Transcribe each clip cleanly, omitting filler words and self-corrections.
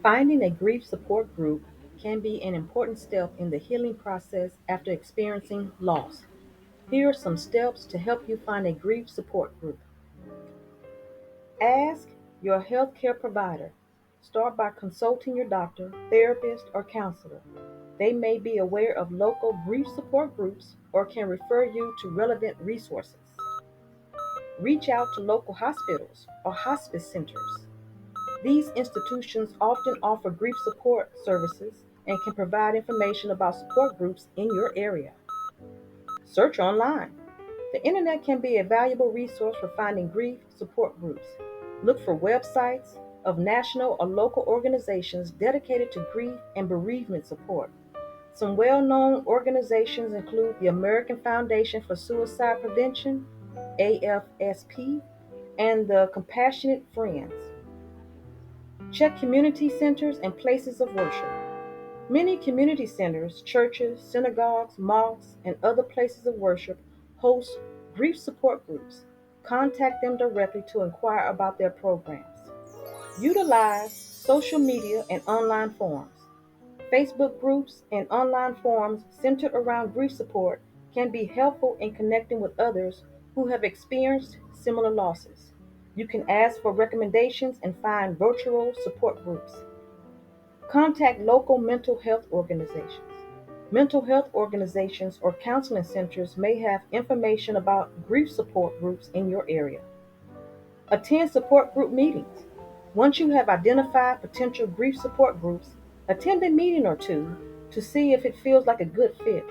Finding a grief support group can be an important step in the healing process after experiencing loss. Here are some steps to help you find a grief support group. Ask your healthcare provider. Start by consulting your doctor, therapist, or counselor. They may be aware of local grief support groups or can refer you to relevant resources. Reach out to local hospitals or hospice centers. These institutions often offer grief support services and can provide information about support groups in your area. Search online. The internet can be a valuable resource for finding grief support groups. Look for websites of national or local organizations dedicated to grief and bereavement support. Some well known organizations include the American Foundation for Suicide Prevention, AFSP, and the Compassionate Friends. Check community centers and places of worship. Many community centers, churches, synagogues, mosques, and other places of worship host grief support groups. Contact them directly to inquire about their programs. Utilize social media and online forums. Facebook groups and online forums centered around grief support can be helpful in connecting with others who have experienced similar losses. You can ask for recommendations and find virtual support groups. Contact local mental health organizations. Mental health organizations or counseling centers may have information about grief support groups in your area. Attend support group meetings. Once you have identified potential grief support groups, attend a meeting or two to see if it feels like a good fit.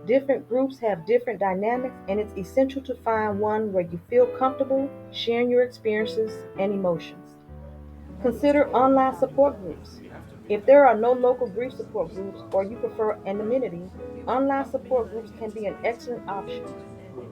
Different groups have different dynamics, and it's essential to find one where you feel comfortable sharing your experiences and emotions. Consider online support groups. If there are no local grief support groups or you prefer anonymity, online support groups can be an excellent option.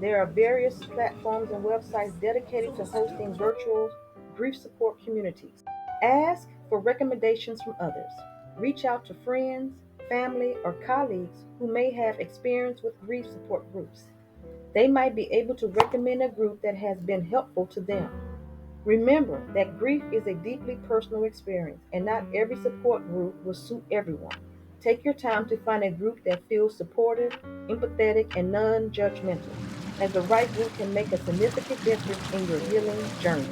There are various platforms and websites dedicated to hosting virtual grief support communities. Ask for recommendations from others. Reach out to friends, family, or colleagues who may have experience with grief support groups. They might be able to recommend a group that has been helpful to them. Remember that grief is a deeply personal experience, and not every support group will suit everyone. Take your time to find a group that feels supportive, empathetic, and non judgmental, as the right group can make a significant difference in your healing journey.